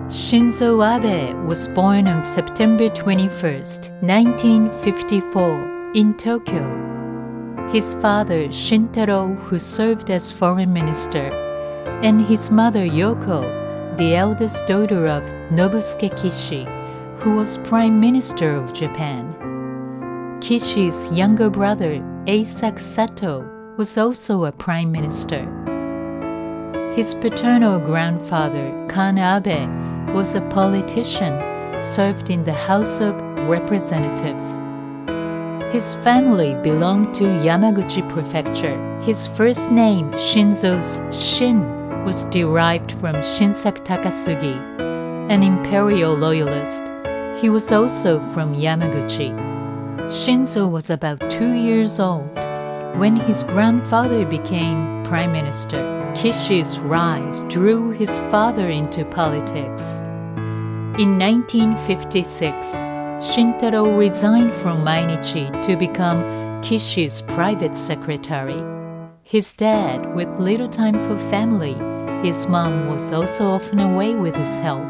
Shinzo Abe was born on September 21st, 1954, in Tokyo. His father, Shintaro, who served as foreign minister, and his mother, Yoko, the eldest daughter of Nobusuke Kishi, who was Prime Minister of Japan. Kishi's younger brother, Eisaku Sato, was also a Prime Minister. His paternal grandfather, Kan Abe, was a politician, served in the House of Representatives. His family belonged to Yamaguchi Prefecture. His first name, Shinzo's Shin, was derived from Shinsaku Takasugi, an imperial loyalist. He was also from Yamaguchi. Shinzo was about 2 years old when his grandfather became prime minister. Kishi's rise drew his father into politics. In 1956, Shintaro resigned from Mainichi to become Kishi's private secretary. His dad, with little time for family, his mom was also often away with his help.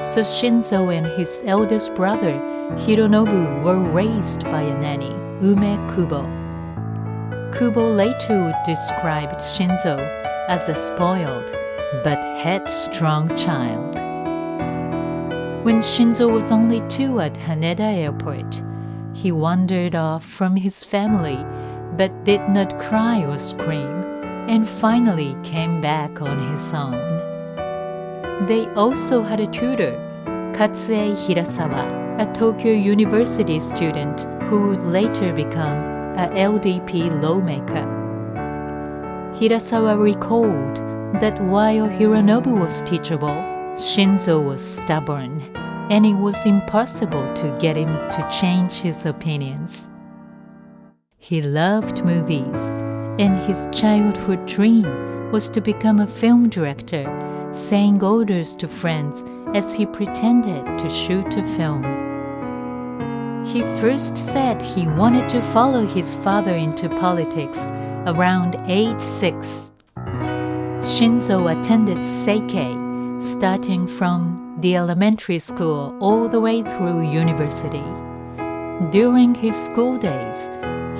So Shinzo and his eldest brother, Hironobu, were raised by a nanny, Ume Kubo. Kubo later would describe Shinzo as a spoiled but headstrong child. When Shinzo was only 2 at Haneda Airport, he wandered off from his family but did not cry or scream, and finally came back on his own. They also had a tutor, Katsue Hirasawa, a Tokyo University student who would later become a LDP lawmaker. Hirasawa recalled that while Hironobu was teachable, Shinzo was stubborn, and it was impossible to get him to change his opinions. He loved movies, and his childhood dream was to become a film director, saying orders to friends as he pretended to shoot a film. He first said he wanted to follow his father into politics around age 6. Shinzo attended Seikei, starting from the elementary school all the way through university. During his school days,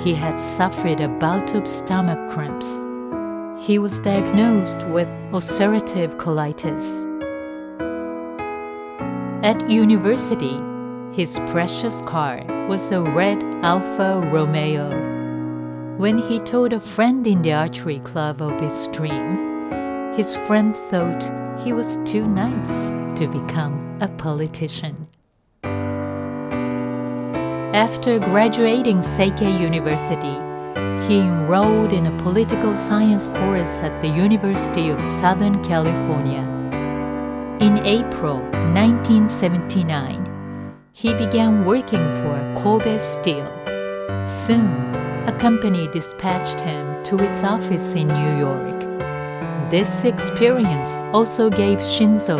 he had suffered a bout of stomach cramps. He was diagnosed with ulcerative colitis. At university, his precious car was a red Alfa Romeo. When he told a friend in the archery club of his dream, his friend thought he was too nice to become a politician. After graduating Seikei University, he enrolled in a political science course at the University of Southern California. In April 1979, he began working for Kobe Steel. Soon, a company dispatched him to its office in New York. This experience also gave Shinzo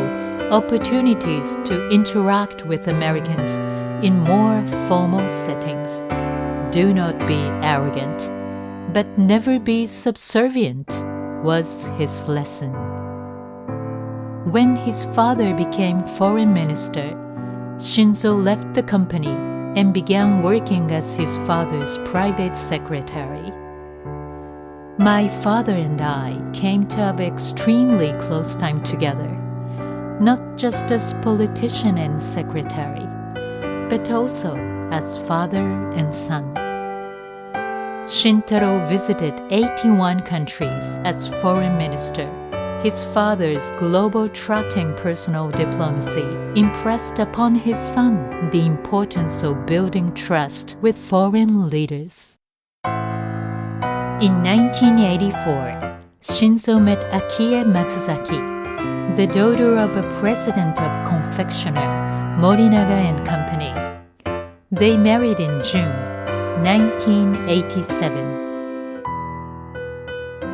opportunities to interact with Americans in more formal settings. Do not be arrogant, but never be subservient, was his lesson. When his father became foreign minister, Shinzo left the company and began working as his father's private secretary. My father and I came to have extremely close time together, not just as politician and secretary, but also as father and son. Shintaro visited 81 countries as foreign minister. His father's globe-trotting personal diplomacy impressed upon his son the importance of building trust with foreign leaders. In 1984, Shinzo met Akie Matsuzaki, the daughter of a president of confectioner Morinaga and Company. They married in June 1987.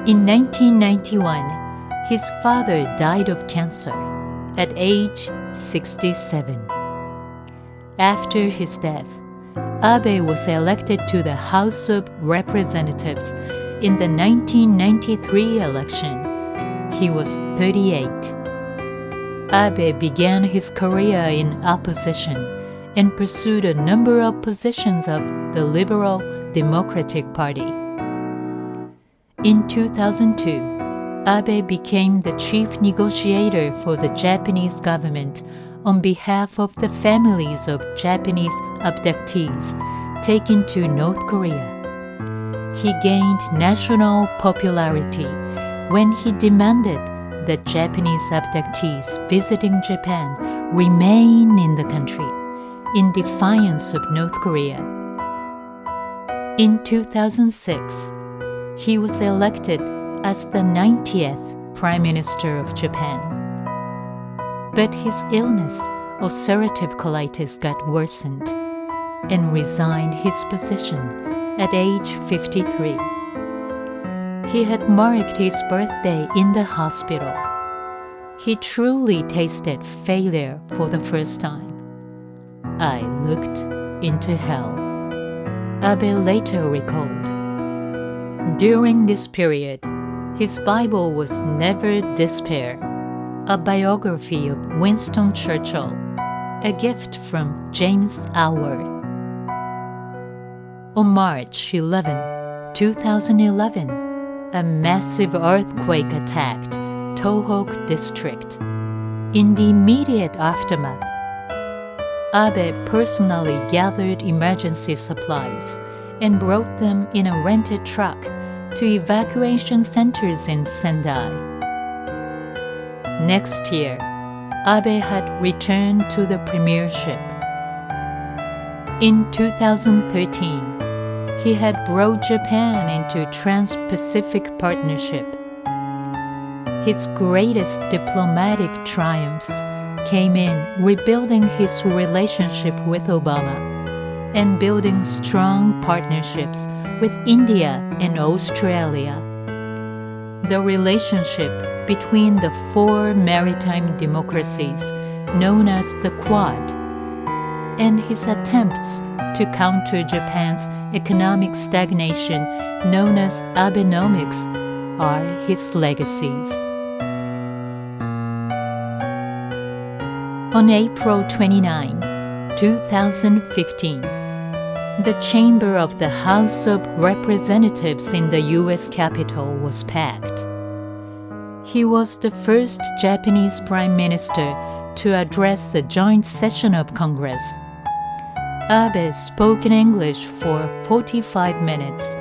In 1991, his father died of cancer at age 67. After his death, Abe was elected to the House of Representatives in the 1993 election. He was 38. Abe began his career in opposition and pursued a number of positions of the Liberal Democratic Party. In 2002, Abe became the chief negotiator for the Japanese government on behalf of the families of Japanese abductees taken to North Korea. He gained national popularity when he demanded that Japanese abductees visiting Japan remain in the country in defiance of North Korea. In 2006, he was elected as the 90th Prime Minister of Japan. But his illness, ulcerative colitis, got worsened and resigned his position at age 53. He had marked his birthday in the hospital. He truly tasted failure for the first time. I looked into hell, Abe later recalled. During this period, his Bible was Never Despair, a biography of Winston Churchill, a gift from James Howard. On March 11, 2011, a massive earthquake attacked Tohoku district. In the immediate aftermath, Abe personally gathered emergency supplies and brought them in a rented truck to evacuation centers in Sendai. Next year, Abe had returned to the premiership. In 2013, he had brought Japan into Trans-Pacific Partnership. His greatest diplomatic triumphs came in rebuilding his relationship with Obama and building strong partnerships with India and Australia. The relationship between the four maritime democracies known as the Quad and his attempts to counter Japan's economic stagnation known as Abenomics are his legacies. On April 29, 2015, the chamber of the House of Representatives in the U.S. Capitol was packed. He was the first Japanese Prime Minister to address a joint session of Congress. Abe spoke in English for 45 minutes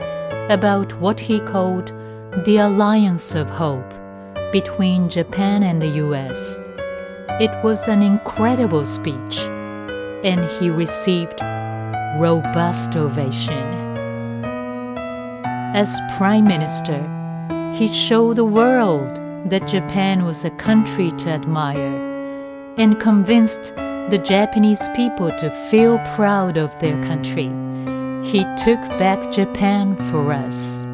about what he called the Alliance of Hope between Japan and the U.S. It was an incredible speech, and he received robust ovation. As Prime Minister, he showed the world that Japan was a country to admire and convinced the Japanese people to feel proud of their country. He took back Japan for us.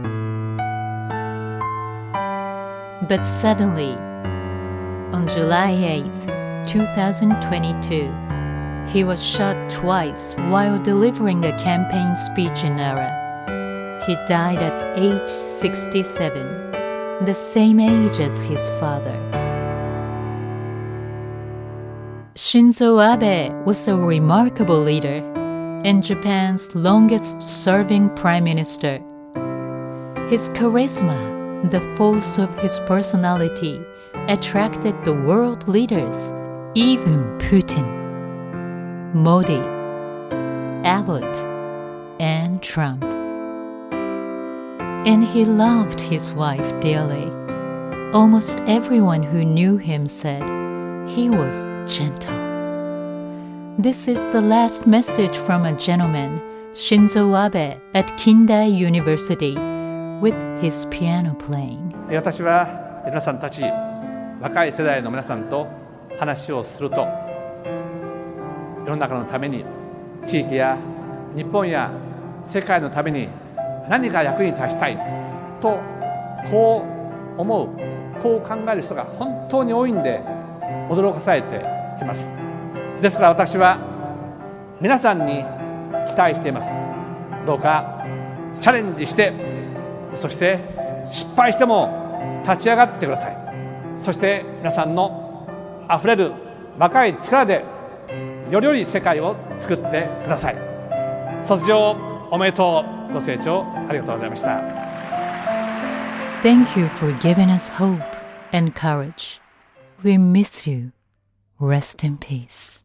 But suddenly, on July 8, 2022, he was shot twice while delivering a campaign speech in Nara. He died at age 67, the same age as his father. Shinzo Abe was a remarkable leader and Japan's longest-serving prime minister. His charisma, the force of his personality, attracted the world leaders, even Putin, Modi, Abbott, and Trump. And he loved his wife dearly. Almost everyone who knew him said he was gentle. This is the last message from a gentleman, Shinzo Abe, at Kindai University, with his piano playing. 私は皆さんたち、若い世代の皆さんと話をすると、世の中のために、地域や日本や世界のために何か役に立ちたいと、こう思う、こう考える人が本当に多いんで、驚かされています。ですから私は皆さんに期待しています。どうかチャレンジして、そして失敗しても立ち上がってください。そして皆さんのあふれる若い力でより良い世界を作ってください。卒業おめでとう。ご清聴ありがとうございました。 Thank you for giving us hope and courage. We miss you. Rest in peace.